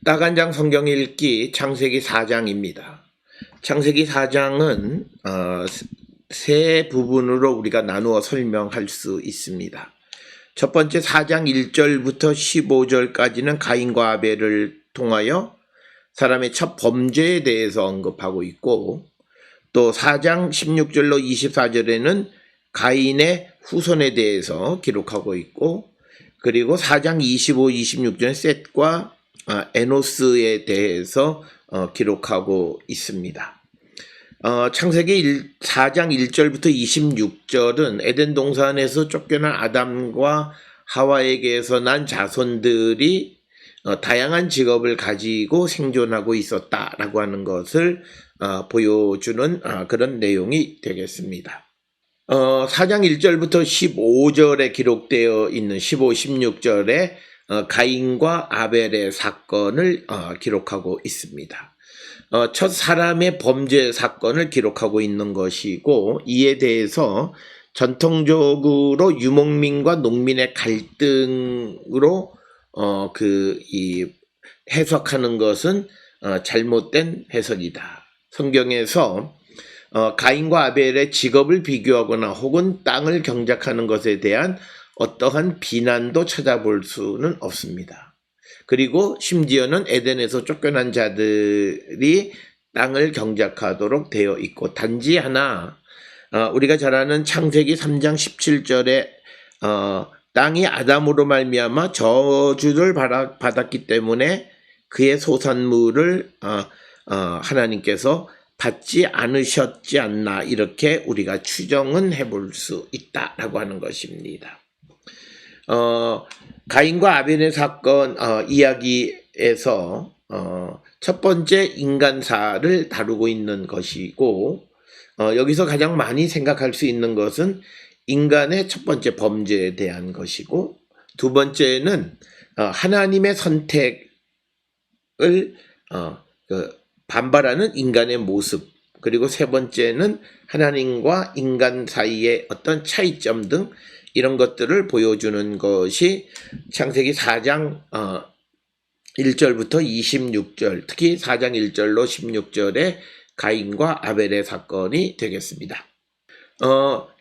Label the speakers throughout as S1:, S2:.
S1: 따간장 성경 읽기 창세기 4장입니다. 창세기 4장은 세 부분으로 우리가 나누어 설명할 수 있습니다. 첫 번째 4장 1절부터 15절까지는 가인과 아벨을 통하여 사람의 첫 범죄에 대해서 언급하고 있고, 또 4장 16절로 24절에는 가인의 후손에 대해서 기록하고 있고, 그리고 4장 25, 26절은 셋과 에노스에 대해서 기록하고 있습니다. 창세기 4장 1절부터 26절은 에덴 동산에서 쫓겨난 아담과 하와에게서 난 자손들이 다양한 직업을 가지고 생존하고 있었다라고 하는 것을 보여주는 그런 내용이 되겠습니다. 4장 1절부터 15절에 기록되어 있는 15, 16절에 가인과 아벨의 사건을 기록하고 있습니다. 첫 사람의 범죄 사건을 기록하고 있는 것이고, 이에 대해서 전통적으로 유목민과 농민의 갈등으로 해석하는 것은 잘못된 해석이다. 성경에서 가인과 아벨의 직업을 비교하거나 혹은 땅을 경작하는 것에 대한 어떠한 비난도 찾아볼 수는 없습니다. 그리고 심지어는 에덴에서 쫓겨난 자들이 땅을 경작하도록 되어 있고, 단지 하나 우리가 잘 아는 창세기 3장 17절에 땅이 아담으로 말미암아 저주를 받았기 때문에 그의 소산물을 하나님께서 받지 않으셨지 않나, 이렇게 우리가 추정은 해볼 수 있다라고 하는 것입니다. 가인과 아벨의 사건 이야기에서 첫 번째 인간사를 다루고 있는 것이고, 여기서 가장 많이 생각할 수 있는 것은 인간의 첫 번째 범죄에 대한 것이고, 두 번째는 하나님의 선택을 반발하는 인간의 모습, 그리고 세 번째는 하나님과 인간 사이의 어떤 차이점 등 이런 것들을 보여주는 것이 창세기 4장 1절부터 26절, 특히 4장 1절로 16절의 가인과 아벨의 사건이 되겠습니다.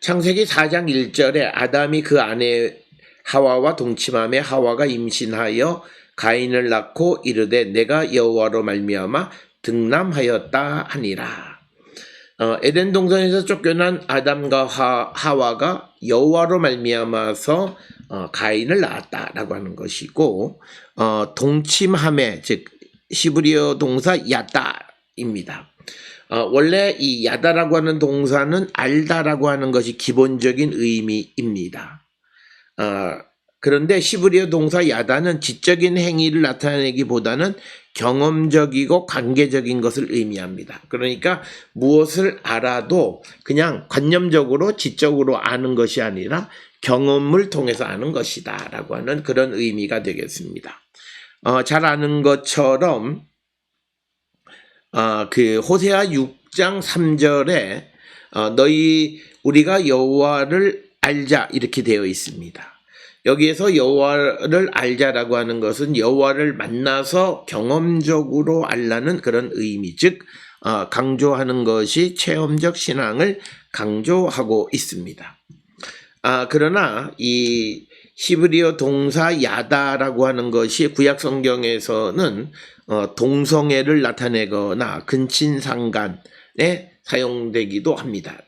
S1: 창세기 4장 1절에 아담이 그 아내 하와와 동침하며 하와가 임신하여 가인을 낳고 이르되 내가 여호와로 말미암아 등남하였다 하니라. 에덴 동산에서 쫓겨난 아담과 하와가 여호와로 말미암아서 가인을 낳았다라고 하는 것이고, 동침함에, 즉 시브리어 동사 야다입니다. 원래 이 야다라고 하는 동사는 알다라고 하는 것이 기본적인 의미입니다. 그런데 시브리어 동사 야다는 지적인 행위를 나타내기보다는 경험적이고 관계적인 것을 의미합니다. 그러니까 무엇을 알아도 그냥 관념적으로 지적으로 아는 것이 아니라 경험을 통해서 아는 것이다 라고 하는 그런 의미가 되겠습니다. 잘 아는 것처럼 호세아 6장 3절에 우리가 여호와를 알자 이렇게 되어 있습니다. 여기에서 여호와를 알자라고 하는 것은 여호와를 만나서 경험적으로 알라는 그런 의미, 즉 강조하는 것이 체험적 신앙을 강조하고 있습니다. 그러나 이 히브리어 동사 야다라고 하는 것이 구약 성경에서는 동성애를 나타내거나 근친상간에 사용되기도 합니다.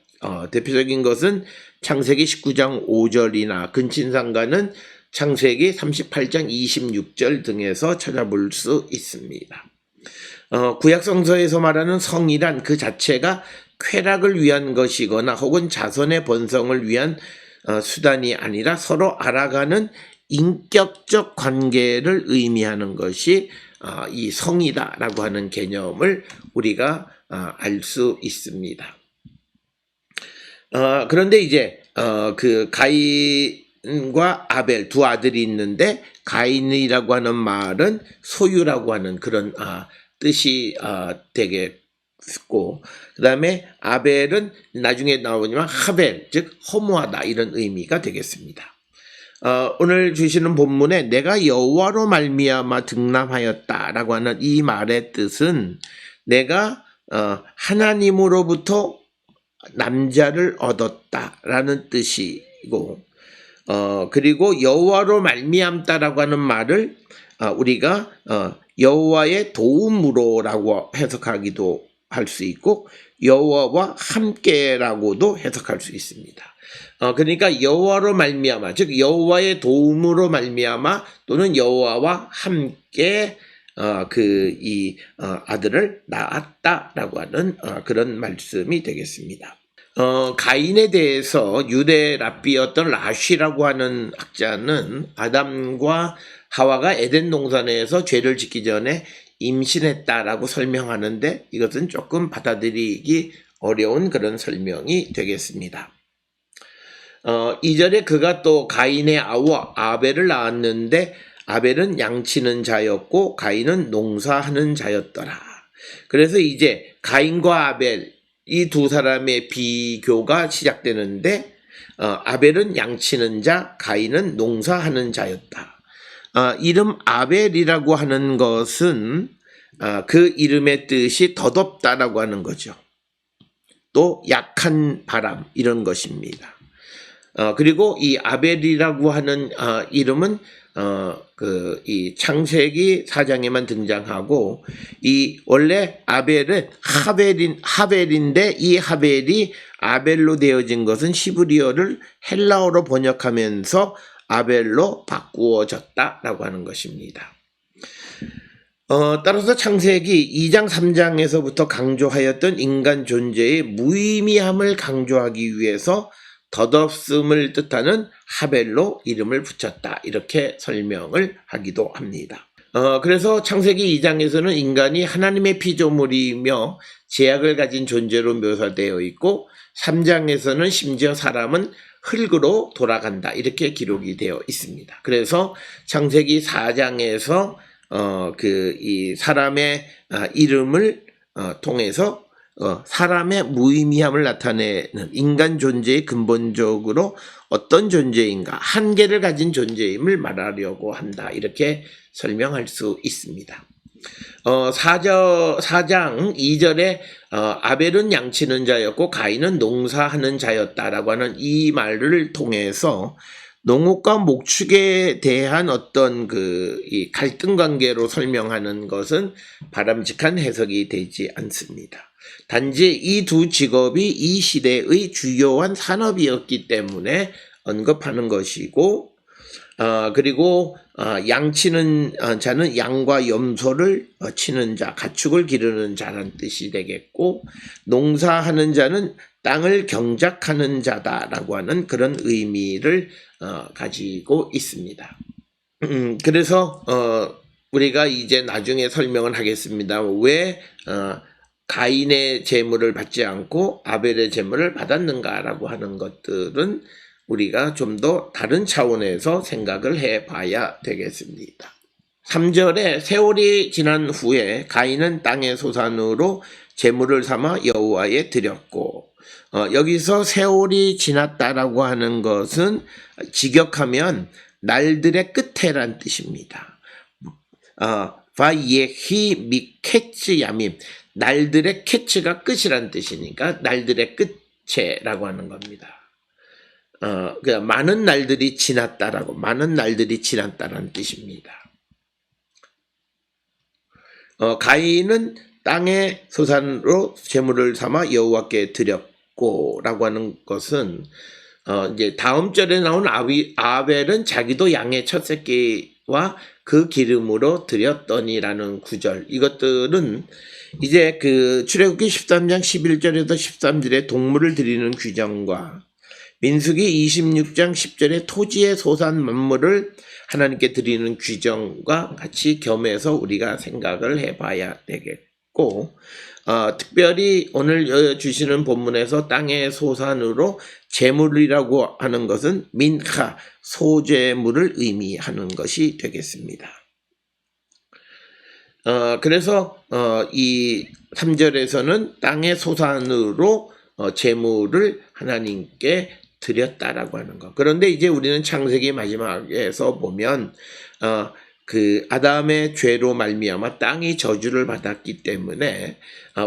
S1: 대표적인 것은 창세기 19장 5절이나 근친상간은 창세기 38장 26절 등에서 찾아볼 수 있습니다. 구약성서에서 말하는 성이란 그 자체가 쾌락을 위한 것이거나 혹은 자손의 번성을 위한 수단이 아니라 서로 알아가는 인격적 관계를 의미하는 것이 이 성이다라고 하는 개념을 우리가 알 수 있습니다. 그런데 이제 그 가인과 아벨 두 아들이 있는데, 가인이라고 하는 말은 소유라고 하는 그런 뜻이 되겠고, 그 다음에 아벨은 나중에 나오지만 하벨, 즉 허무하다, 이런 의미가 되겠습니다. 오늘 주시는 본문에 내가 여호와로 말미암아 득남하였다라고 하는 이 말의 뜻은 내가 하나님으로부터 남자를 얻었다라는 뜻이고, 그리고 여호와로 말미암다라고 하는 말을 우리가 여호와의 도움으로라고 해석하기도 할 수 있고 여호와와 함께라고도 해석할 수 있습니다. 그러니까 여호와로 말미암아, 즉 여호와의 도움으로 말미암아 또는 여호와와 함께 아들을 낳았다라고 하는 그런 말씀이 되겠습니다. 가인에 대해서 유대 랍비였던 라쉬라고 하는 학자는 아담과 하와가 에덴 동산에서 죄를 짓기 전에 임신했다라고 설명하는데 이것은 조금 받아들이기 어려운 그런 설명이 되겠습니다. 2절에 그가 또 가인의 아우 아벨을 낳았는데 아벨은 양치는 자였고 가인은 농사하는 자였더라. 그래서 이제 가인과 아벨 이 두 사람의 비교가 시작되는데 아벨은 양치는 자, 가인은 농사하는 자였다. 이름 아벨이라고 하는 것은 그 이름의 뜻이 덧없다라고 하는 거죠. 또 약한 바람 이런 것입니다. 그리고 이 아벨이라고 하는 이름은 이 창세기 4장에만 등장하고 이 원래 아벨은 하벨인데 이 하벨이 아벨로 되어진 것은 히브리어를 헬라어로 번역하면서 아벨로 바꾸어졌다라고 하는 것입니다. 따라서 창세기 2장 3장에서부터 강조하였던 인간 존재의 무의미함을 강조하기 위해서 덧없음을 뜻하는 하벨로 이름을 붙였다. 이렇게 설명을 하기도 합니다. 그래서 창세기 2장에서는 인간이 하나님의 피조물이며 제약을 가진 존재로 묘사되어 있고 3장에서는 심지어 사람은 흙으로 돌아간다. 이렇게 기록이 되어 있습니다. 그래서 창세기 4장에서 이 사람의 이름을 통해서 사람의 무의미함을 나타내는 인간 존재의 근본적으로 어떤 존재인가, 한계를 가진 존재임을 말하려고 한다. 이렇게 설명할 수 있습니다. 4장 2절에 아벨은 양치는 자였고 가인은 농사하는 자였다라고 하는 이 말을 통해서 농업과 목축에 대한 어떤 이 갈등 관계로 설명하는 것은 바람직한 해석이 되지 않습니다. 단지 이 두 직업이 이 시대의 주요한 산업이었기 때문에 언급하는 것이고, 그리고 양치는 자는 양과 염소를 치는 자, 가축을 기르는 자란 뜻이 되겠고, 농사하는 자는 땅을 경작하는 자다라고 하는 그런 의미를 가지고 있습니다. 그래서 우리가 이제 나중에 설명을 하겠습니다. 왜 가인의 제물을 받지 않고 아벨의 제물을 받았는가라고 하는 것들은 우리가 좀 더 다른 차원에서 생각을 해봐야 되겠습니다. 3절에 세월이 지난 후에 가인은 땅의 소산으로 제물을 삼아 여호와에 드렸고, 여기서 세월이 지났다라고 하는 것은 직역하면 날들의 끝에란 뜻입니다. 바예히 미케츠 야밈, 날들의 캐츠가 끝이란 뜻이니까 날들의 끝에라고 하는 겁니다. 그냥 많은 날들이 지났다라고, 많은 날들이 지났다라는 뜻입니다. 가인은 땅의 소산으로 제물을 삼아 여호와께 드렸고라고 하는 것은 이제 다음 절에 나온 아벨은 자기도 양의 첫 새끼와 그 기름으로 드렸더니라는 구절, 이것들은 이제 출애굽기 13장 11절에서 13절에 동물을 드리는 규정과 민수기 26장 10절에 토지의 소산 만물을 하나님께 드리는 규정과 같이 겸해서 우리가 생각을 해봐야 되겠고, 특별히 오늘 주시는 본문에서 땅의 소산으로 제물이라고 하는 것은 민하, 소제물을 의미하는 것이 되겠습니다. 그래서 이 3절에서는 땅의 소산으로 제물을 하나님께 드렸다라고 하는 거. 그런데 이제 우리는 창세기 마지막에서 보면 그 아담의 죄로 말미암아 땅이 저주를 받았기 때문에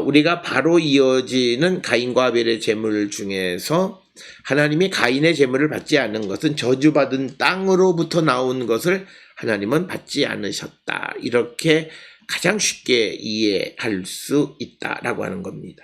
S1: 우리가 바로 이어지는 가인과 아벨의 제물 중에서 하나님이 가인의 제물을 받지 않은 것은 저주받은 땅으로부터 나온 것을 하나님은 받지 않으셨다. 이렇게 가장 쉽게 이해할 수 있다라고 하는 겁니다.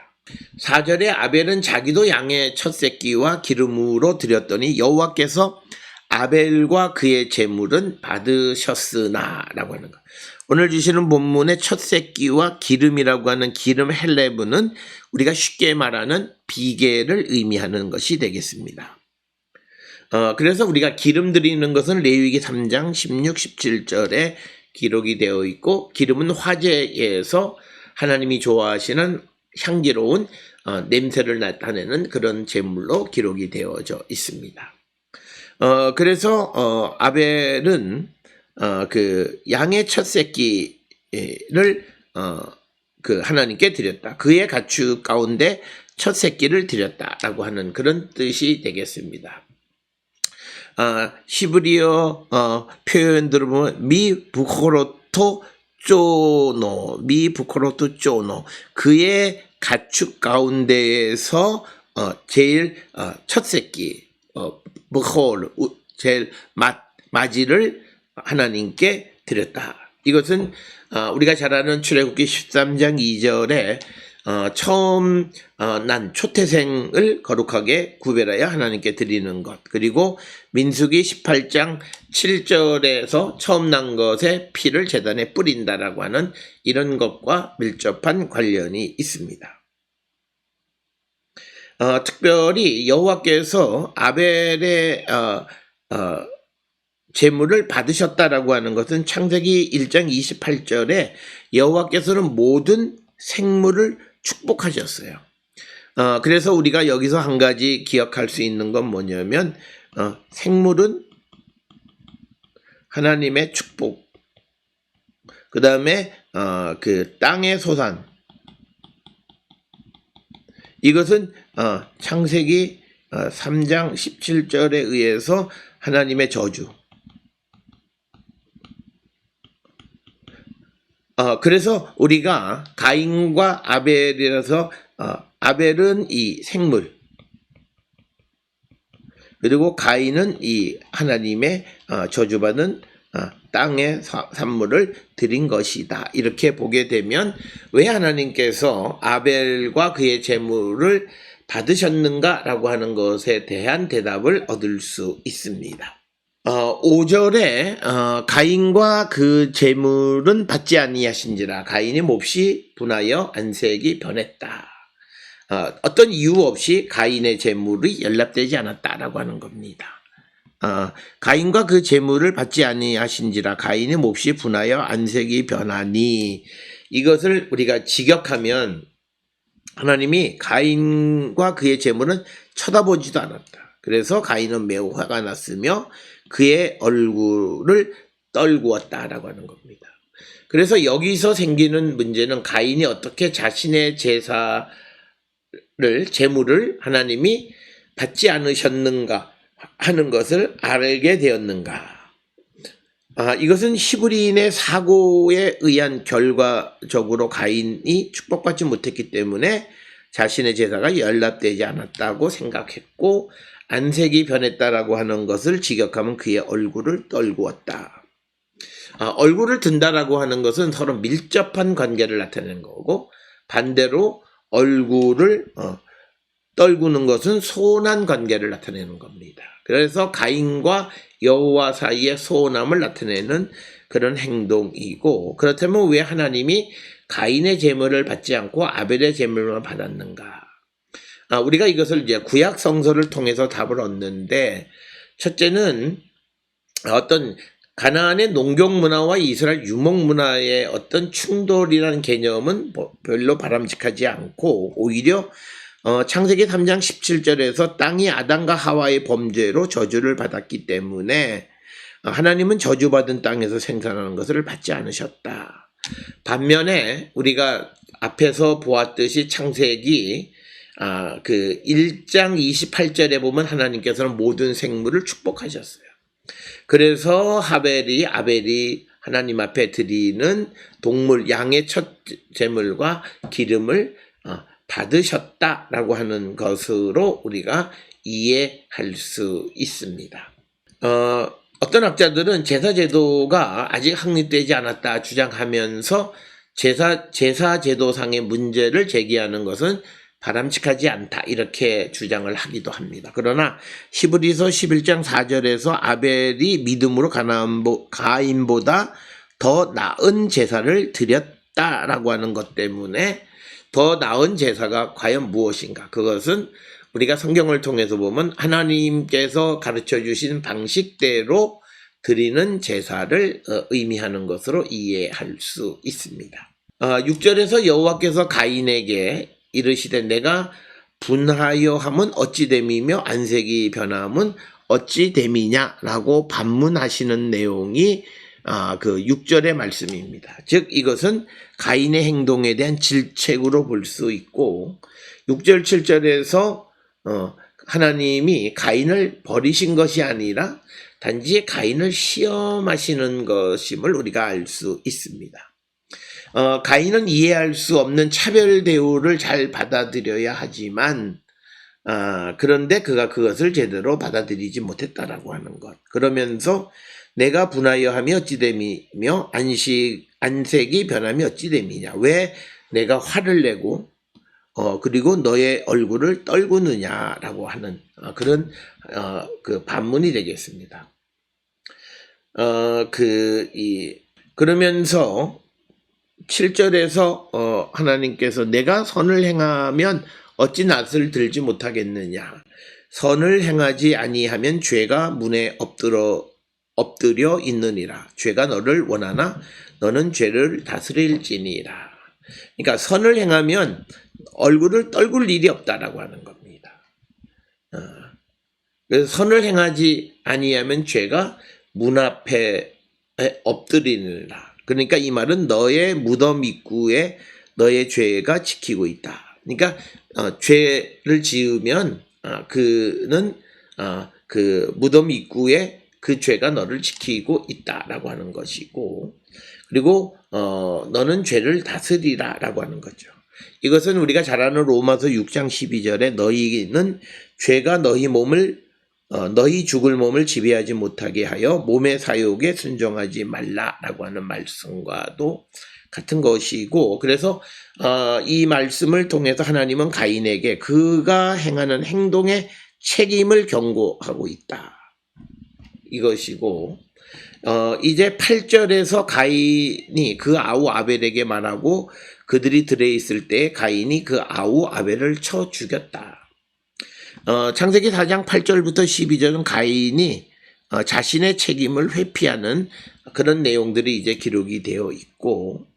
S1: 4절에 아벨은 자기도 양의 첫 새끼와 기름으로 드렸더니 여호와께서 아벨과 그의 제물은 받으셨으나 라고 하는 것. 오늘 주시는 본문의 첫 새끼와 기름이라고 하는 기름 헬레브는 우리가 쉽게 말하는 비계를 의미하는 것이 되겠습니다. 그래서 우리가 기름 드리는 것은 레위기 3장 16, 17절에 기록이 되어 있고, 기름은 화재에서 하나님이 좋아하시는 향기로운 냄새를 나타내는 그런 제물로 기록이 되어져 있습니다. 그래서 아벨은 그 양의 첫 새끼를 그 하나님께 드렸다. 그의 가축 가운데 첫 새끼를 드렸다라고 하는 그런 뜻이 되겠습니다. 히브리어 표현들을 보면 미 부코로토 쪼노 그의 가축 가운데에서 제일 첫 새끼 브콜 제일 마지를 하나님께 드렸다. 이것은 우리가 잘 아는 출애굽기 13장 2절에 처음 난 초태생을 거룩하게 구별하여 하나님께 드리는 것, 그리고 민수기 18장 7절에서 처음 난 것의 피를 제단에 뿌린다라고 하는 이런 것과 밀접한 관련이 있습니다. 특별히 여호와께서 아벨의 제물을 받으셨다라고 하는 것은 창세기 1장 28절에 여호와께서는 모든 생물을 축복하셨어요. 그래서 우리가 여기서 한 가지 기억할 수 있는 건 뭐냐면 생물은 하나님의 축복, 그 다음에 그 땅의 소산, 이것은 창세기 3장 17절에 의해서 하나님의 저주. 그래서 우리가 가인과 아벨이라서 아벨은 이 생물, 그리고 가인은 이 하나님의 저주받은 땅의 산물을 드린 것이다. 이렇게 보게 되면 왜 하나님께서 아벨과 그의 제물을 받으셨는가라고 하는 것에 대한 대답을 얻을 수 있습니다. 5절에 가인과 그 제물은 받지 아니하신지라 가인이 몹시 분하여 안색이 변했다. 어떤 이유 없이 가인의 제물이 연락되지 않았다라고 하는 겁니다. 가인과 그 제물을 받지 아니하신지라 가인이 몹시 분하여 안색이 변하니, 이것을 우리가 직역하면 하나님이 가인과 그의 제물은 쳐다보지도 않았다. 그래서 가인은 매우 화가 났으며 그의 얼굴을 떨구었다라고 하는 겁니다. 그래서 여기서 생기는 문제는 가인이 어떻게 자신의 제물을 하나님이 받지 않으셨는가 하는 것을 알게 되었는가. 이것은 히브리인의 사고에 의한 결과적으로 가인이 축복받지 못했기 때문에 자신의 제사가 연락되지 않았다고 생각했고, 안색이 변했다라고 하는 것을 직역하면 그의 얼굴을 떨구었다. 얼굴을 든다라고 하는 것은 서로 밀접한 관계를 나타내는 거고, 반대로 얼굴을 떨구는 것은 소원한 관계를 나타내는 겁니다. 그래서 가인과 여호와 사이의 소원함을 나타내는 그런 행동이고, 그렇다면 왜 하나님이 가인의 제물을 받지 않고 아벨의 제물만 받았는가? 우리가 이것을 이제 구약 성서를 통해서 답을 얻는데, 첫째는 어떤 가나안의 농경 문화와 이스라엘 유목 문화의 어떤 충돌이라는 개념은 별로 바람직하지 않고, 오히려 창세기 3장 17절에서 땅이 아담과 하와의 범죄로 저주를 받았기 때문에 하나님은 저주받은 땅에서 생산하는 것을 받지 않으셨다. 반면에 우리가 앞에서 보았듯이 창세기 그 1장 28절에 보면 하나님께서는 모든 생물을 축복하셨어요. 그래서 아벨이 하나님 앞에 드리는 동물 양의 첫 제물과 기름을 받으셨다라고 하는 것으로 우리가 이해할 수 있습니다. 어떤 학자들은 제사 제도가 아직 확립되지 않았다 주장하면서 제사 제도상의 문제를 제기하는 것은 바람직하지 않다 이렇게 주장을 하기도 합니다. 그러나 히브리서 11장 4절에서 아벨이 믿음으로 가인보다 더 나은 제사를 드렸다라고 하는 것 때문에 더 나은 제사가 과연 무엇인가, 그것은 우리가 성경을 통해서 보면 하나님께서 가르쳐 주신 방식대로 드리는 제사를 의미하는 것으로 이해할 수 있습니다. 6절에서 여호와께서 가인에게 이르시되 내가 분하여 함은 어찌 됨이며 안색이 변함은 어찌 됨이냐라고 반문하시는 내용이 그 6절의 말씀입니다. 즉 이것은 가인의 행동에 대한 질책으로 볼 수 있고, 6절 7절에서 하나님이 가인을 버리신 것이 아니라 단지 가인을 시험하시는 것임을 우리가 알 수 있습니다. 가인은 이해할 수 없는 차별 대우를 잘 받아들여야 하지만 그런데 그가 그것을 제대로 받아들이지 못했다라고 하는 것. 그러면서 내가 분하여 함이 어찌 됨이며 안색이 변함이 어찌 됨이냐. 왜 내가 화를 내고 그리고 너의 얼굴을 떨구느냐라고 하는 그런 그 반문이 되겠습니다. 그러면서 7절에서 하나님께서 내가 선을 행하면 어찌 낯을 들지 못하겠느냐. 선을 행하지 아니하면 죄가 문에 엎드려 있느니라. 죄가 너를 원하나 너는 죄를 다스릴지니라. 그러니까 선을 행하면 얼굴을 떨굴 일이 없다라고 하는 겁니다. 그래서 선을 행하지 아니하면 죄가 문 앞에 엎드리느라. 그러니까 이 말은 너의 무덤 입구에 너의 죄가 지키고 있다. 그러니까 죄를 지으면 그는 그 무덤 입구에 그 죄가 너를 지키고 있다라고 하는 것이고, 그리고 너는 죄를 다스리라라고 하는 거죠. 이것은 우리가 잘 아는 로마서 6장 12절에 너희는 죄가 너희 죽을 몸을 지배하지 못하게 하여 몸의 사욕에 순종하지 말라라고 하는 말씀과도 같은 것이고, 그래서 이 말씀을 통해서 하나님은 가인에게 그가 행하는 행동의 책임을 경고하고 있다. 이것이고, 이제 8절에서 가인이 그 아우 아벨에게 말하고 그들이 들에 있을 때 가인이 그 아우 아벨을 쳐 죽였다. 창세기 4장 8절부터 12절은 가인이 자신의 책임을 회피하는 그런 내용들이 이제 기록이 되어 있고,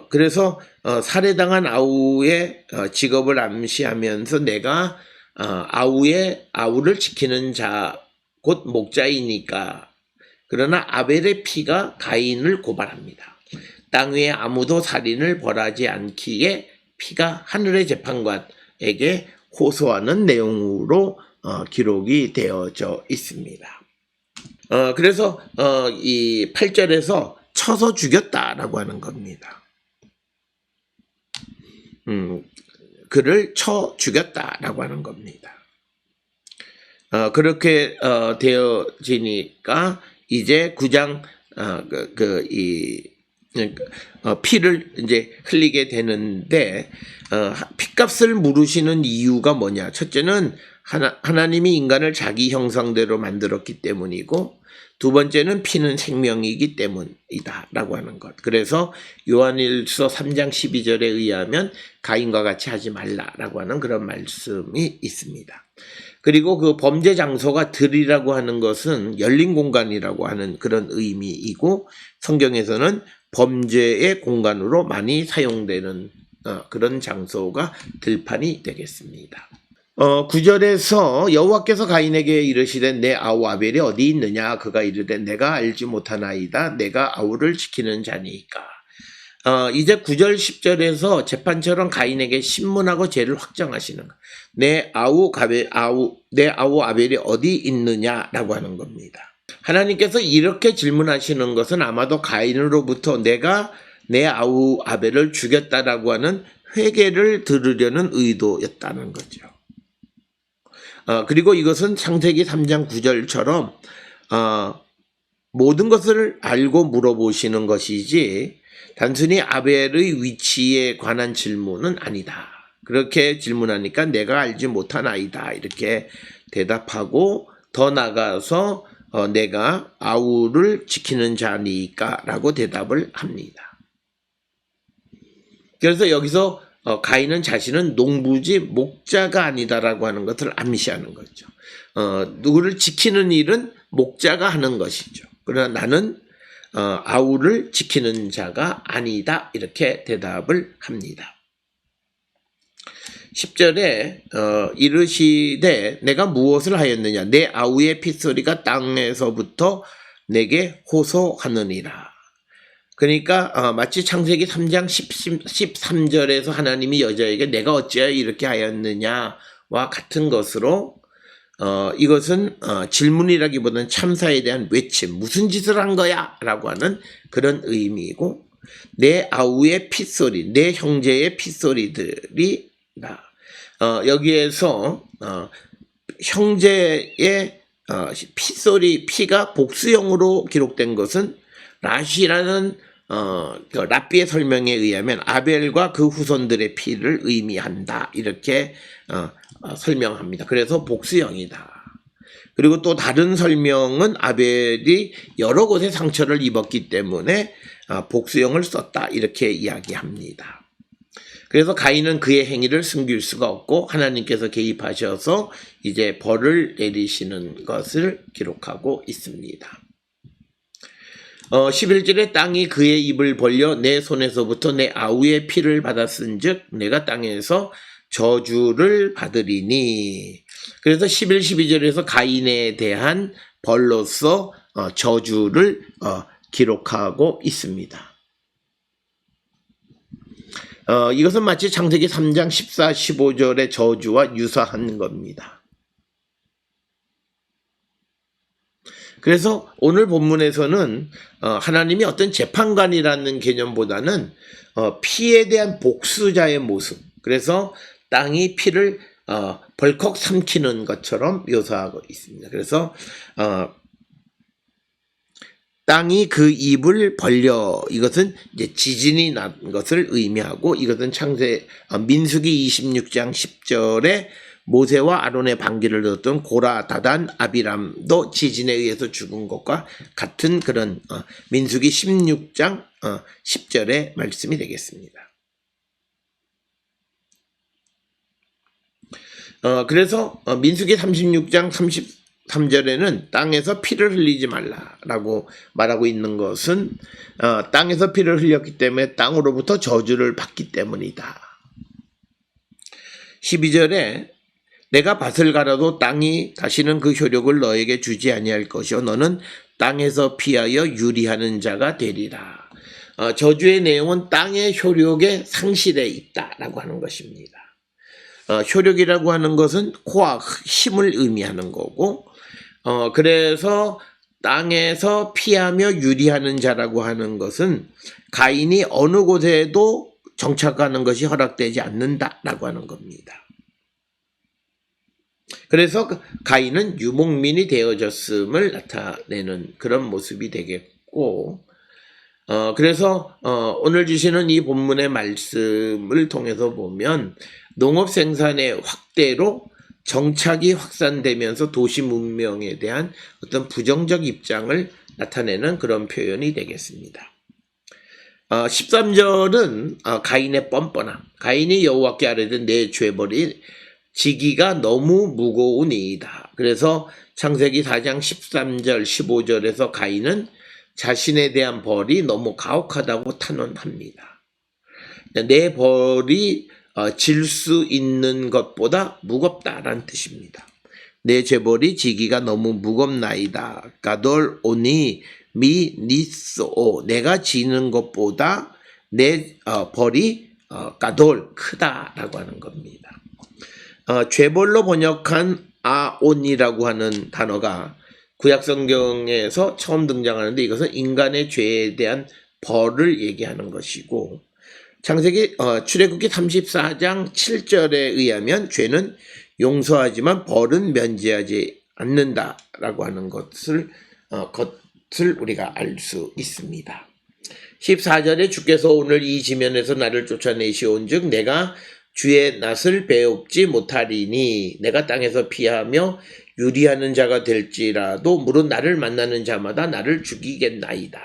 S1: 그래서 살해당한 아우의 직업을 암시하면서 내가 아우를 지키는 자 곧 목자이니까. 그러나 아벨의 피가 가인을 고발합니다. 땅 위에 아무도 살인을 벌하지 않기에 피가 하늘의 재판관에게 호소하는 내용으로 기록이 되어져 있습니다. 그래서 이 8절에서 쳐서 죽였다라고 하는 겁니다. 그를 쳐 죽였다라고 하는 겁니다. 그렇게 되어지니까 이제 9장 피를 이제 흘리게 되는데, 핏값을 물으시는 이유가 뭐냐? 첫째는 하나님이 인간을 자기 형상대로 만들었기 때문이고, 두 번째는 피는 생명이기 때문이다라고 하는 것. 그래서 요한일서 3장 12절에 의하면 가인과 같이 하지 말라라고 하는 그런 말씀이 있습니다. 그리고 그 범죄 장소가 들이라고 하는 것은 열린 공간이라고 하는 그런 의미이고, 성경에서는 범죄의 공간으로 많이 사용되는 그런 장소가 들판이 되겠습니다. 9절에서 여호와께서 가인에게 이르시되 내 아우 아벨이 어디 있느냐. 그가 이르되 내가 알지 못하나이다. 내가 아우를 지키는 자니까. 이제 9절 10절에서 재판처럼 가인에게 신문하고 죄를 확정하시는 거. 내 아우 아벨이 어디 있느냐라고 하는 겁니다. 하나님께서 이렇게 질문하시는 것은 아마도 가인으로부터 내가 내 아우 아벨을 죽였다라고 하는 회개를 들으려는 의도였다는 거죠. 그리고 이것은 창세기 3장 9절처럼 모든 것을 알고 물어보시는 것이지 단순히 아벨의 위치에 관한 질문은 아니다. 그렇게 질문하니까 내가 알지 못한 아이다. 이렇게 대답하고 더 나아가서 내가 아우를 지키는 자니까 라고 대답을 합니다. 그래서 여기서 가인은 자신은 농부지 목자가 아니다라고 하는 것을 암시하는 거죠. 누구를 지키는 일은 목자가 하는 것이죠. 그러나 나는 아우를 지키는 자가 아니다. 이렇게 대답을 합니다. 10절에 이르시되 내가 무엇을 하였느냐 내 아우의 핏소리가 땅에서부터 내게 호소하느니라. 그러니까 마치 창세기 3장 13절에서 하나님이 여자에게 내가 어찌하여 이렇게 하였느냐와 같은 것으로 이것은 질문이라기보다는 참사에 대한 외침, 무슨 짓을 한 거야? 라고 하는 그런 의미이고 내 아우의 핏소리, 내 형제의 핏소리들이 여기에서 형제의 핏소리, 피가 복수형으로 기록된 것은 라시라는 랍비의 설명에 의하면 아벨과 그 후손들의 피를 의미한다. 이렇게 설명합니다. 그래서 복수형이다. 그리고 또 다른 설명은 아벨이 여러 곳에 상처를 입었기 때문에 복수형을 썼다. 이렇게 이야기합니다. 그래서 가인은 그의 행위를 숨길 수가 없고 하나님께서 개입하셔서 이제 벌을 내리시는 것을 기록하고 있습니다. 11절에 땅이 그의 입을 벌려 내 손에서부터 내 아우의 피를 받았은즉 내가 땅에서 저주를 받으리니. 그래서 11, 12절에서 가인에 대한 벌로서 저주를 기록하고 있습니다. 이것은 마치 창세기 3장 14, 15절의 저주와 유사한 겁니다. 그래서 오늘 본문에서는 하나님이 어떤 재판관이라는 개념보다는 피에 대한 복수자의 모습, 그래서 땅이 피를 벌컥 삼키는 것처럼 묘사하고 있습니다. 그래서 땅이 그 입을 벌려, 이것은 이제 지진이 난 것을 의미하고, 이것은 민수기 26장 10절에 모세와 아론의 반기를 얻었던 고라, 다단, 아비람도 지진에 의해서 죽은 것과 같은 그런 민수기 16장 10절의 말씀이 되겠습니다. 그래서 민수기 36장 33절에는 땅에서 피를 흘리지 말라라고 말하고 있는 것은 땅에서 피를 흘렸기 때문에 땅으로부터 저주를 받기 때문이다. 12절에 내가 밭을 갈아도 땅이 다시는 그 효력을 너에게 주지 아니할 것이요 너는 땅에서 피하여 유리하는 자가 되리라. 저주의 내용은 땅의 효력의 상실에 있다라고 하는 것입니다. 효력이라고 하는 것은 코악, 힘을 의미하는 거고, 그래서 땅에서 피하며 유리하는 자라고 하는 것은 가인이 어느 곳에도 정착하는 것이 허락되지 않는다라고 하는 겁니다. 그래서 가인은 유목민이 되어졌음을 나타내는 그런 모습이 되겠고, 그래서 오늘 주시는 이 본문의 말씀을 통해서 보면 농업 생산의 확대로 정착이 확산되면서 도시 문명에 대한 어떤 부정적 입장을 나타내는 그런 표현이 되겠습니다. 13절은 가인의 뻔뻔함. 가인이 여호와께 아뢰되 내 죄벌이 지기가 너무 무거우니이다. 그래서 창세기 4장 13절 15절에서 가인은 자신에 대한 벌이 너무 가혹하다고 탄원합니다. 내 벌이 질 수 있는 것보다 무겁다라는 뜻입니다. 내 죄벌이 지기가 너무 무겁나이다. 가돌 오니 미 니쏘 내가 지는 것보다 내 벌이 가돌 크다라고 하는 겁니다. 죄벌로 번역한 아온이라고 하는 단어가 구약 성경에서 처음 등장하는데 이것은 인간의 죄에 대한 벌을 얘기하는 것이고 창세기 출애굽기 34장 7절에 의하면 죄는 용서하지만 벌은 면제하지 않는다라고 하는 것을 우리가 알 수 있습니다. 14절에 주께서 오늘 이 지면에서 나를 쫓아내시온즉 내가 주의 낯을 배웁지 못하리니 내가 땅에서 피하며 유리하는 자가 될지라도 물은 나를 만나는 자마다 나를 죽이겠나이다.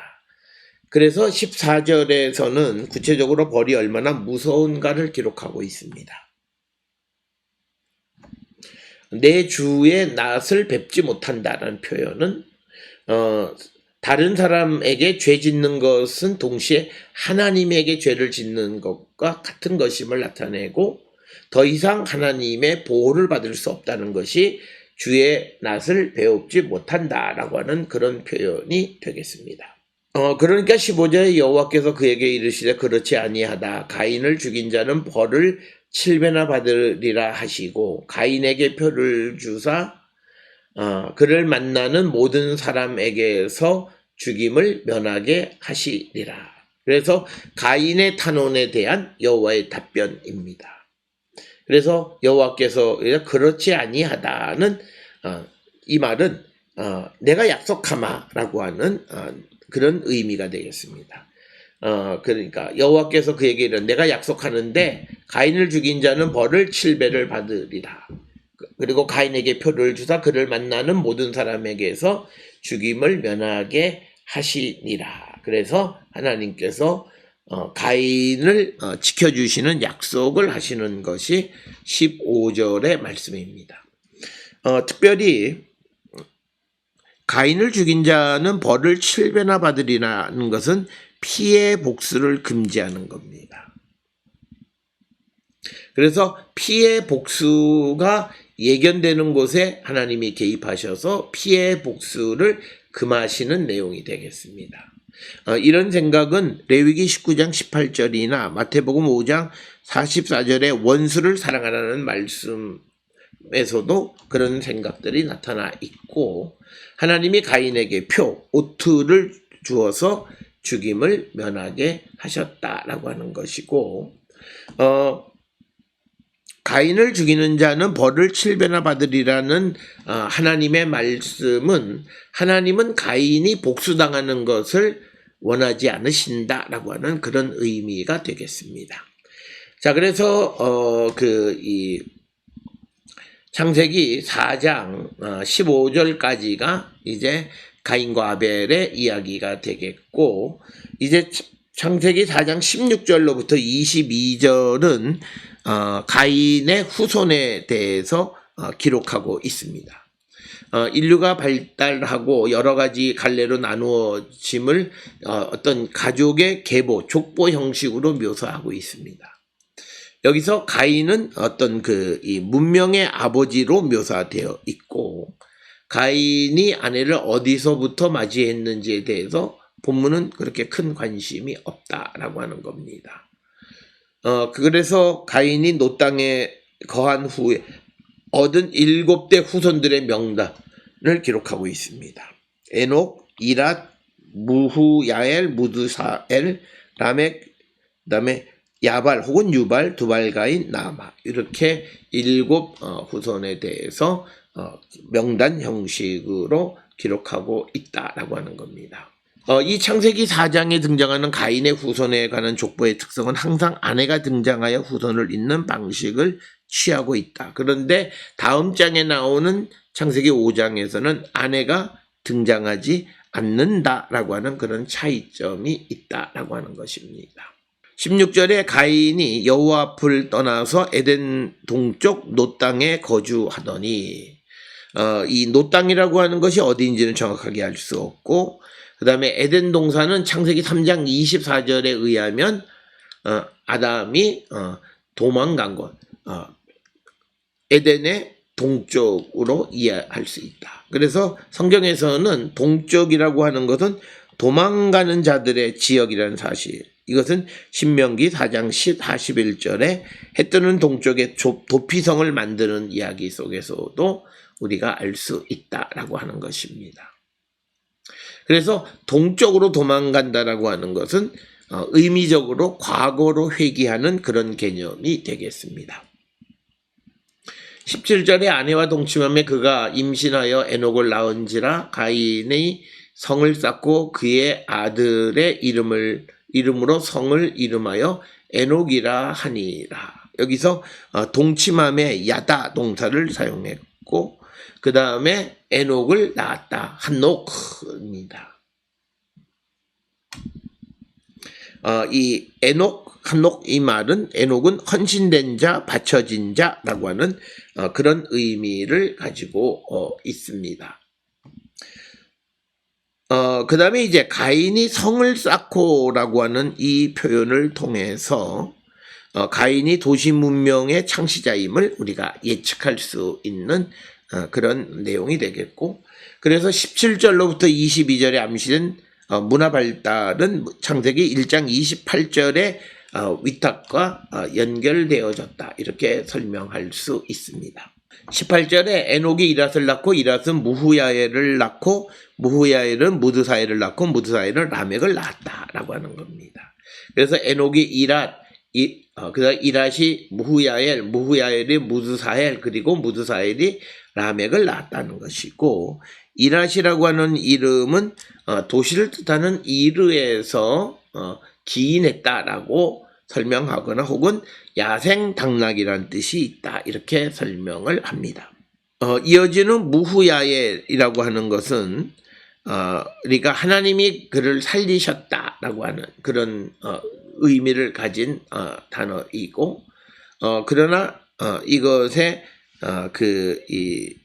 S1: 그래서 14절에서는 구체적으로 벌이 얼마나 무서운가를 기록하고 있습니다. 내 주의 낯을 뵙지 못한다라는 표현은 다른 사람에게 죄 짓는 것은 동시에 하나님에게 죄를 짓는 것과 같은 것임을 나타내고 더 이상 하나님의 보호를 받을 수 없다는 것이 주의 낯을 배웁지 못한다라고 하는 그런 표현이 되겠습니다. 그러니까 15절에 여호와께서 그에게 이르시되 그렇지 아니하다. 가인을 죽인 자는 벌을 7배나 받으리라 하시고 가인에게 표를 주사 그를 만나는 모든 사람에게서 죽임을 면하게 하시리라. 그래서 가인의 탄원에 대한 여호와의 답변입니다. 그래서 여호와께서 그렇지 아니하다는 이 말은 내가 약속하마라고 하는 그런 의미가 되겠습니다. 그러니까 여호와께서 그에게 이르 내가 약속하는데 가인을 죽인 자는 벌을 7배를 받으리라. 그리고 가인에게 표를 주사 그를 만나는 모든 사람에게서 죽임을 면하게 하시니라. 그래서 하나님께서 가인을 지켜주시는 약속을 하시는 것이 15절의 말씀입니다. 특별히 가인을 죽인 자는 벌을 7배나 받으리라는 것은 피해 복수를 금지하는 겁니다. 그래서 피해 복수가 예견되는 곳에 하나님이 개입하셔서 피해 복수를 금하시는 내용이 되겠습니다. 이런 생각은 레위기 19장 18절이나 마태복음 5장 44절에 원수를 사랑하라는 말씀에서도 그런 생각들이 나타나 있고 하나님이 가인에게 오트를 주어서 죽임을 면하게 하셨다라고 하는 것이고 가인을 죽이는 자는 벌을 7배나 받으리라는 하나님의 말씀은 하나님은 가인이 복수당하는 것을 원하지 않으신다라고 하는 그런 의미가 되겠습니다. 자, 그래서 이 창세기 4장 15절까지가 이제 가인과 아벨의 이야기가 되겠고 이제 창세기 4장 16절로부터 22절은 가인의 후손에 대해서 기록하고 있습니다. 인류가 발달하고 여러 가지 갈래로 나누어짐을 어떤 가족의 계보, 족보 형식으로 묘사하고 있습니다. 여기서 가인은 어떤 이 문명의 아버지로 묘사되어 있고 가인이 아내를 어디서부터 맞이했는지에 대해서 본문은 그렇게 큰 관심이 없다라고 하는 겁니다. 그래서 가인이 노 땅에 거한 후에 얻은 7대 후손들의 명단을 기록하고 있습니다. 에녹, 이랏, 무후야엘, 무드사엘, 라멕, 그다음에 야발 혹은 유발, 두발가인, 나마 이렇게 7 후손에 대해서 명단 형식으로 기록하고 있다라고 하는 겁니다. 이 창세기 4장에 등장하는 가인의 후손에 관한 족보의 특성은 항상 아내가 등장하여 후손을 잇는 방식을 취하고 있다. 그런데 다음 장에 나오는 창세기 5장에서는 아내가 등장하지 않는다라고 하는 그런 차이점이 있다라고 하는 것입니다. 16절에 가인이 여호와 앞을 떠나서 에덴 동쪽 노 땅에 거주하더니 이 노 땅이라고 하는 것이 어디인지는 정확하게 알 수 없고 그 다음에 에덴 동산은 창세기 3장 24절에 의하면 아담이 도망간 곳 에덴의 동쪽으로 이해할 수 있다. 그래서 성경에서는 동쪽이라고 하는 것은 도망가는 자들의 지역이라는 사실 이것은 신명기 4장 41절에 해 뜨는 동쪽에 도피성을 만드는 이야기 속에서도 우리가 알 수 있다라고 하는 것입니다. 그래서 동쪽으로 도망간다라고 하는 것은 의미적으로 과거로 회귀하는 그런 개념이 되겠습니다. 17절에 아내와 동침함에 그가 임신하여 에녹을 낳은지라 가인이 성을 쌓고 그의 아들의 이름으로 성을 이름하여 에녹이라 하니라. 여기서 동침함에 야다 동사를 사용했고 그 다음에 에녹을 낳았다. 한녹입니다. 이 에녹, 한녹 이 말은 에녹은 헌신된 자, 바쳐진 자라고 하는 그런 의미를 가지고 있습니다. 그 다음에 이제 가인이 성을 쌓고라고 하는 이 표현을 통해서 가인이 도시 문명의 창시자임을 우리가 예측할 수 있는 그런 내용이 되겠고, 그래서 17절로부터 22절에 암시된 문화 발달은 창세기 1장 28절에 위탁과 연결되어졌다 이렇게 설명할 수 있습니다. 18절에 에녹이 이랏을 낳고 이랏은 무후야엘을 낳고 무후야엘은 무드사엘을 낳고 무드사엘은 라멕을 낳았다라고 하는 겁니다. 그래서 에녹이 그다음 이랏이 무후야엘, 무후야엘이 무드사엘, 그리고 무드사엘이 라멕을 낳았다는 것이고, 이랏이라고 하는 이름은 도시를 뜻하는 이르에서 기인했다라고 설명하거나 혹은 야생 당나귀라는 뜻이 있다 이렇게 설명을 합니다. 이어지는 무후야엘이라고 하는 것은 그러니까 하나님이 그를 살리셨다라고 하는 그런 의미를 가진 단어이고, 그러나 이것의 이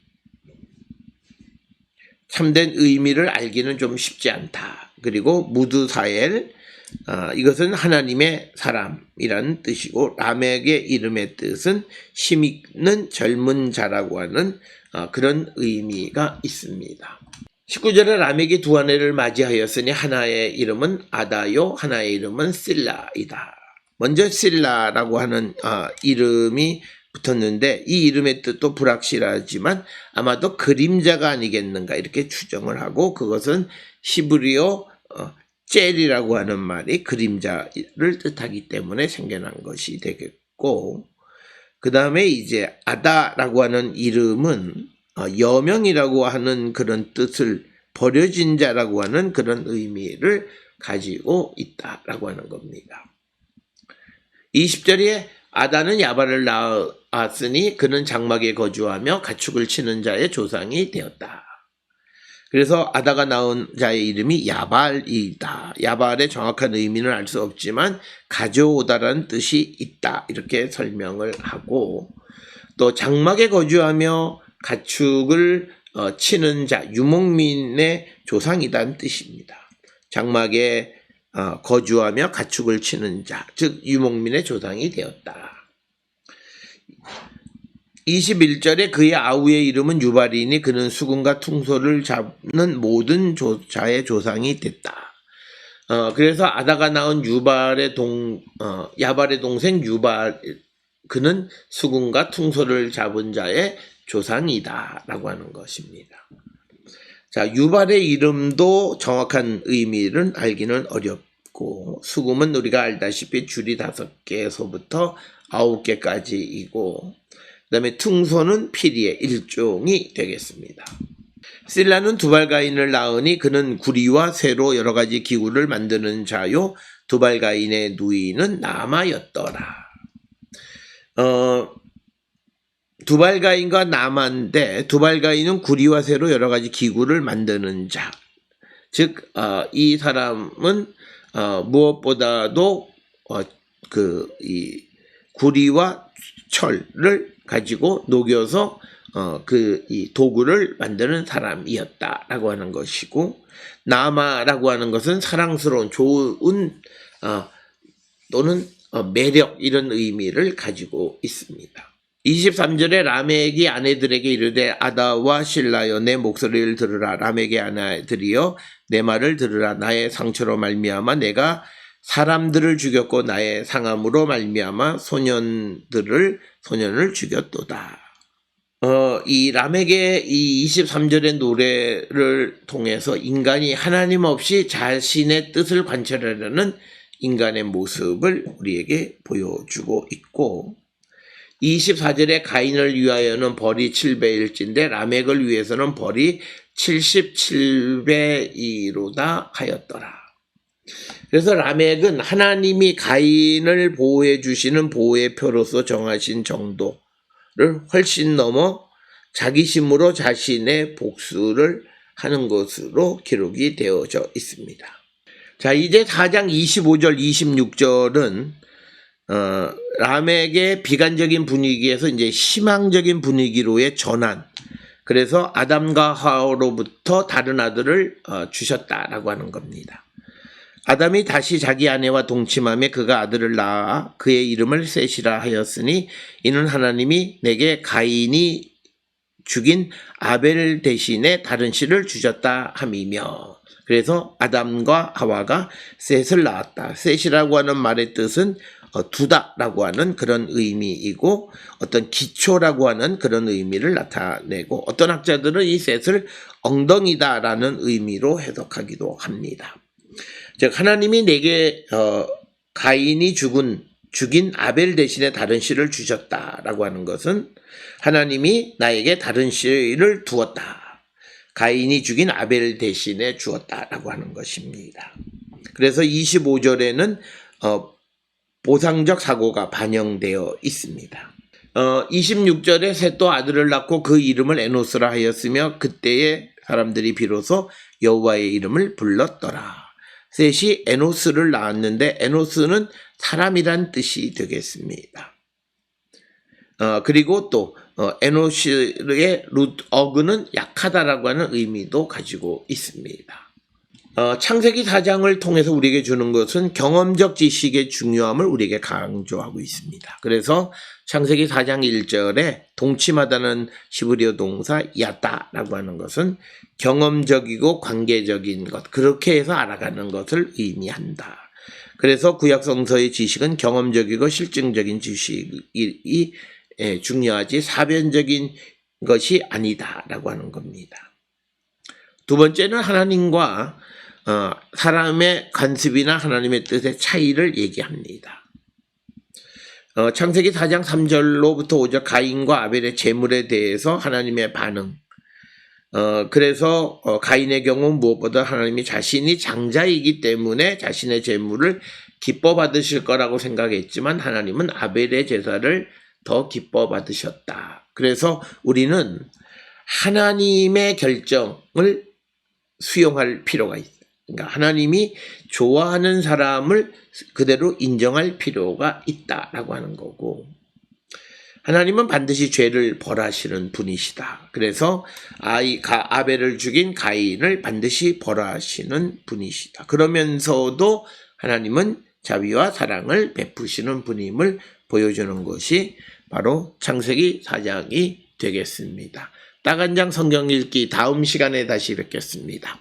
S1: 참된 의미를 알기는 좀 쉽지 않다. 그리고 무드사엘, 이것은 하나님의 사람이라는 뜻이고, 라멕의 이름의 뜻은 힘있는 젊은 자라고 하는 그런 의미가 있습니다. 19절에 라멕이 두 아내를 맞이하였으니 하나의 이름은 아다요, 하나의 이름은 실라이다. 먼저 실라라고 하는 이름이 붙었는데 이 이름의 뜻도 불확실하지만 아마도 그림자가 아니겠는가 이렇게 추정을 하고, 그것은 히브리어 젤이라고 하는 말이 그림자를 뜻하기 때문에 생겨난 것이 되겠고, 그 다음에 이제 아다라고 하는 이름은 여명이라고 하는 그런 뜻을, 버려진 자라고 하는 그런 의미를 가지고 있다라고 하는 겁니다. 20절에 아다는 야발을 낳았으니 그는 장막에 거주하며 가축을 치는 자의 조상이 되었다. 그래서 아다가 낳은 자의 이름이 야발이다. 야발의 정확한 의미는 알 수 없지만 가져오다라는 뜻이 있다 이렇게 설명을 하고, 또 장막에 거주하며 가축을 치는 자, 유목민의 조상이라는 뜻입니다. 장막에 거주하며 가축을 치는 자, 즉 유목민의 조상이 되었다. 21절에 그의 아우의 이름은 유발이니 그는 수금과 퉁소를 잡는 모든 자의 조상이 됐다. 그래서 아다가 낳은 야발의 동생 유발, 그는 수금과 퉁소를 잡은 자의 조상이다 라고 하는 것입니다. 자, 유발의 이름도 정확한 의미를 알기는 어렵고, 수금은 우리가 알다시피 줄이 5개에서부터 9개까지이고, 그 다음에 퉁소는 피리의 일종이 되겠습니다. 실라는 두발가인을 낳으니 그는 구리와 쇠로 여러 가지 기구를 만드는 자요, 두발가인의 누이는 나마였더라. 두발가인과 나마인데, 두발가인은 구리와 쇠로 여러 가지 기구를 만드는 자, 즉 이 사람은 무엇보다도 이 구리와 철을 가지고 녹여서 이 도구를 만드는 사람이었다라고 하는 것이고, 나마라고 하는 것은 사랑스러운, 좋은 또는 매력 이런 의미를 가지고 있습니다. 23절에 라멕이 아내들에게 이르되 아다와 실라여 내 목소리를 들으라. 라멕의 아내들이여 내 말을 들으라. 나의 상처로 말미암아 내가 사람들을 죽였고 나의 상함으로 말미암아 소년을 죽였도다. 이 람에게 이 23절의 노래를 통해서 인간이 하나님 없이 자신의 뜻을 관철하려는 인간의 모습을 우리에게 보여주고 있고, 24절에 가인을 위하여는 벌이 7배일진데 라멕을 위해서는 벌이 77배이로다 하였더라. 그래서 라멕은 하나님이 가인을 보호해 주시는 보호의 표로서 정하신 정도를 훨씬 넘어 자기심으로 자신의 복수를 하는 것으로 기록이 되어져 있습니다. 자, 이제 4장 25절 26절은 라멕의 비관적인 분위기에서 이제 희망적인 분위기로의 전환. 그래서 아담과 하와로부터 다른 아들을 주셨다라고 하는 겁니다. 아담이 다시 자기 아내와 동침하며 그가 아들을 낳아 그의 이름을 셋이라 하였으니 이는 하나님이 내게 가인이 죽인 아벨 대신에 다른 씨를 주셨다 함이며, 그래서 아담과 하와가 셋을 낳았다. 셋이라고 하는 말의 뜻은 두다라고 하는 그런 의미이고 어떤 기초라고 하는 그런 의미를 나타내고, 어떤 학자들은 이 셋을 엉덩이다라는 의미로 해석하기도 합니다. 즉 하나님이 내게 가인이 죽인 아벨 대신에 다른 씨를 주셨다라고 하는 것은 하나님이 나에게 다른 씨를 두었다. 가인이 죽인 아벨 대신에 주었다라고 하는 것입니다. 그래서 25절에는 보상적 사고가 반영되어 있습니다. 26절에 셋도 아들을 낳고 그 이름을 에노스라 하였으며 그때의 사람들이 비로소 여호와의 이름을 불렀더라. 셋이 에노스를 낳았는데 에노스는 사람이란 뜻이 되겠습니다. 그리고 또 에노스의 어그는 약하다라고 하는 의미도 가지고 있습니다. 창세기 4장을 통해서 우리에게 주는 것은 경험적 지식의 중요함을 우리에게 강조하고 있습니다. 그래서 창세기 4장 1절에 동침하다는 히브리어 동사 야다라고 하는 것은 경험적이고 관계적인 것, 그렇게 해서 알아가는 것을 의미한다. 그래서 구약성서의 지식은 경험적이고 실증적인 지식이 중요하지 사변적인 것이 아니다라고 하는 겁니다. 두 번째는 하나님과 사람의 관습이나 하나님의 뜻의 차이를 얘기합니다. 창세기 4장 3절로부터 5절 가인과 아벨의 제물에 대해서 하나님의 반응. 그래서 가인의 경우 무엇보다 하나님이 자신이 장자이기 때문에 자신의 제물을 기뻐 받으실 거라고 생각했지만 하나님은 아벨의 제사를 더 기뻐 받으셨다. 그래서 우리는 하나님의 결정을 수용할 필요가 있어요. 그러니까 하나님이 좋아하는 사람을 그대로 인정할 필요가 있다라고 하는 거고, 하나님은 반드시 죄를 벌하시는 분이시다. 그래서 아벨을 죽인 가인을 반드시 벌하시는 분이시다. 그러면서도 하나님은 자비와 사랑을 베푸시는 분임을 보여주는 것이 바로 창세기 4장이 되겠습니다. 딱 한 장 성경 읽기 다음 시간에 다시 뵙겠습니다.